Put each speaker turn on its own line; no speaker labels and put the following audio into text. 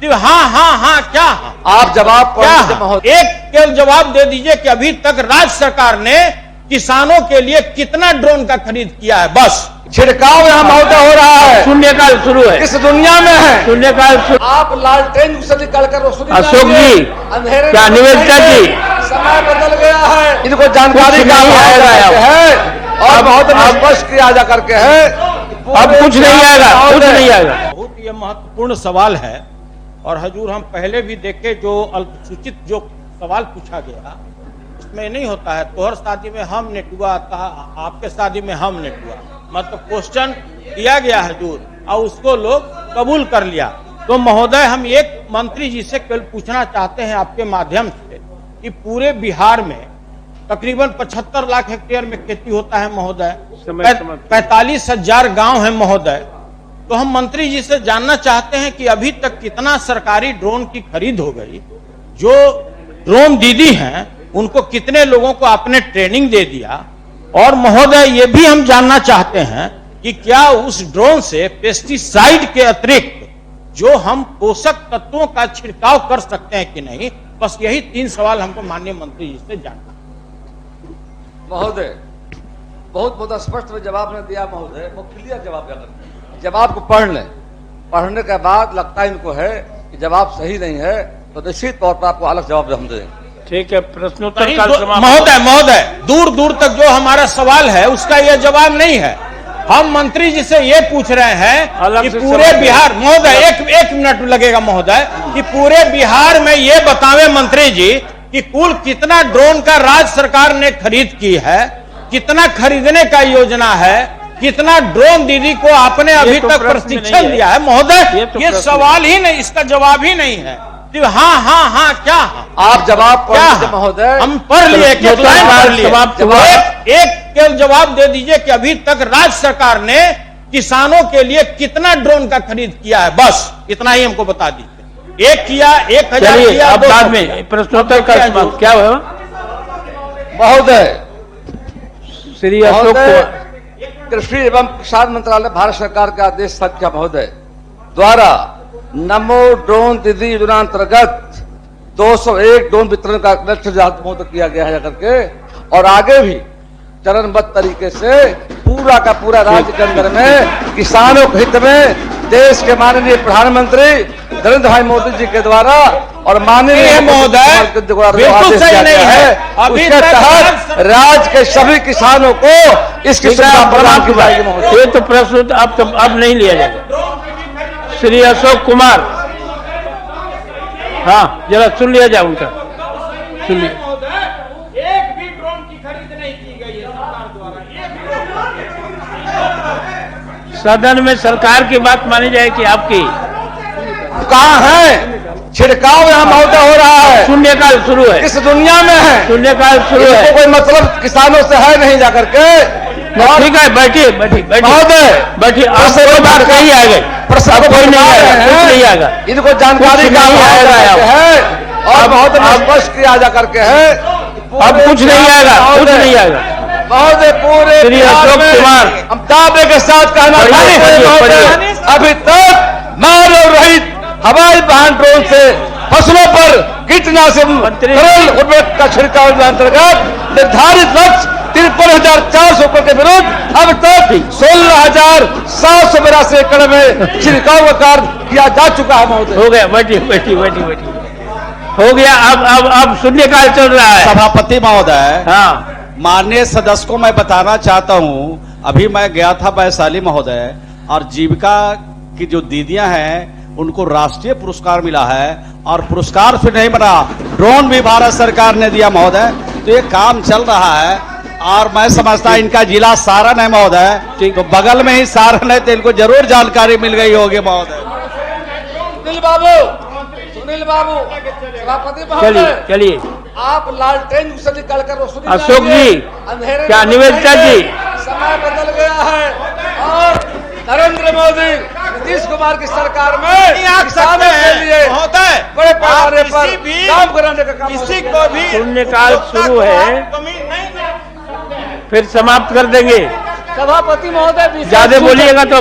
कि हाँ क्या
आप जवाब
क्या एक केवल जवाब दे दीजिए कि अभी तक राज्य सरकार ने किसानों के लिए कितना ड्रोन का खरीद किया है। बस
छिड़काव यहाँ महोदय हो रहा है।
शून्यकाल शुरू है,
इस दुनिया में है
शून्यकाल।
आप लालटेन से निकल कर
अशोक जी,
अंधेरे
क्या निवेदिता जी,
समय बदल गया है, इनको जानकारी का अभाव है और बहुत स्पष्ट किया जा करके है।
अब कुछ नहीं आएगा, कुछ नहीं आएगा।
बहुत ये महत्वपूर्ण सवाल है और हजूर हम पहले भी देखे जो अल्पसूचित जो सवाल पूछा गया उसमें नहीं होता है तोहर शादी में हम नेटुआ, आपके शादी में हम नेटुआ, मतलब क्वेश्चन दिया गया हजूर और उसको लोग कबूल कर लिया। तो महोदय हम एक मंत्री जी से केवल पूछना चाहते हैं आपके माध्यम से कि पूरे बिहार में तकरीबन 75 लाख हेक्टेयर में खेती होता है महोदय, 45,000 गांव है महोदय। तो हम मंत्री जी से जानना चाहते हैं कि अभी तक कितना सरकारी ड्रोन की खरीद हो गई, जो ड्रोन दीदी हैं उनको कितने लोगों को आपने ट्रेनिंग दे दिया, और महोदय ये भी हम जानना चाहते हैं कि क्या उस ड्रोन से पेस्टिसाइड के अतिरिक्त जो हम पोषक तत्वों का छिड़काव कर सकते हैं कि नहीं। बस यही 3 सवाल हमको माननीय मंत्री जी से जानना।
महोदय बहुत स्पष्ट में जवाब ने दिया महोदय, वो क्लियर जवाब दिया। जवाब को पढ़ लें, पढ़ने के बाद लगता है इनको है कि जवाब सही नहीं है तो निश्चित तौर पर आपको अलग जवाब हम देंगे।
ठीक है, प्रश्नोत्तर
महोदय दूर तक जो हमारा सवाल है उसका यह जवाब नहीं है। हम मंत्री जी से ये पूछ रहे हैं कि पूरे बिहार, महोदय एक मिनट लगेगा महोदय, कि पूरे बिहार में ये बतावे मंत्री जी कि कुल कितना ड्रोन का राज्य सरकार ने खरीद की है, कितना खरीदने का योजना है, कितना ड्रोन दीदी को आपने अभी तक प्रशिक्षण दिया है। महोदय ये सवाल ही नहीं, इसका जवाब ही नहीं है। हाँ क्या
आप जवाब क्या महोदय,
हम पढ़ लिए, एक केवल जवाब दे दीजिए कि अभी तक राज्य सरकार ने किसानों के लिए कितना ड्रोन का खरीद किया है। बस इतना ही हमको बता दीजिए। 1,000 किया,
अब बाद में प्रश्नोत्तर का क्या हुआ
महोदय।
श्री अशोक
कृषि एवं किसान मंत्रालय भारत सरकार के आदेश संख्या महोदय द्वारा नमो ड्रोन दीदी योजना अंतर्गत 201 ड्रोन वितरण का लक्ष्य किया गया है करके, और आगे भी चरणबद्ध तरीके से पूरा का पूरा राज्य के अंदर में किसानों के हित में देश के माननीय प्रधानमंत्री नरेंद्र भाई मोदी जी के द्वारा और माननीय
महोदय
उसके तहत राज्य के सभी किसानों को इसकी सुविधा प्रदान की जाएगी।
ये तो प्रश्न अब नहीं लिया जाएगा। श्री अशोक कुमार, हाँ जरा सुन लिया जाए, उनका सुन लिया।
एक भी ड्रोन की खरीद नहीं की गई है सरकार द्वारा।
सदन में सरकार की बात मानी जाए कि आपकी?
कहाँ है छिड़काव यहाँ महोदय हो रहा है।
शून्यकाल शुरू है,
इस दुनिया में है
शून्यकाल शुरू है।
कोई मतलब किसानों से है नहीं जाकर के।
ठीक है, बैठिए
महोदय,
बैठिए। आपसे कोई बात नहीं आ गई, कोई नहीं आएगा,
इनको जानकारी का है और बहुत स्पष्ट किया जा करके है।
अब कुछ नहीं आएगा, कुछ नहीं आएगा
महोदय। पूरे
श्री अशोक कुमार,
हम दावे के साथ कहना चाहते हैं अभी तक मानव रहित हवाई वाहन ड्रोन से फसलों पर कीटनाशक उर्वरक का छिड़काव अंतर्गत निर्धारित लक्ष्य 53,400 एकड़ के विरुद्ध अब तक 16,782 एकड़ में छिड़काव का कार्य किया जा चुका है महोदय।
हो गया, बैठी हो गया। अब शून्यकाल चल रहा है।
सभापति महोदय,
हाँ
माननीय सदस्य को मैं बताना चाहता हूं, अभी मैं गया था वैशाली महोदय, और जीविका की जो दीदियां हैं उनको राष्ट्रीय पुरस्कार मिला है, और पुरस्कार फिर नहीं बना, ड्रोन भी भारत सरकार ने दिया महोदय। तो ये काम चल रहा है, और मैं समझता इनका जिला सारण है महोदय, तो बगल में ही सारण है, तो इनको जरूर जानकारी मिल गई होगी महोदय।
सुनील बाबू सभापति
चलिए
आप लालटेन से निकल कर
अशोक जी, क्या निवेदिता जी,
समय बदल गया है और नरेंद्र मोदी नीतीश कुमार की सरकार में किसानों के लिए बड़े पैमाने पर काम कराने का काम,
किसी को भी
शून्यकाल शुरू है, फिर समाप्त कर देंगे।
सभापति महोदय
ज्यादा बोलिएगा तो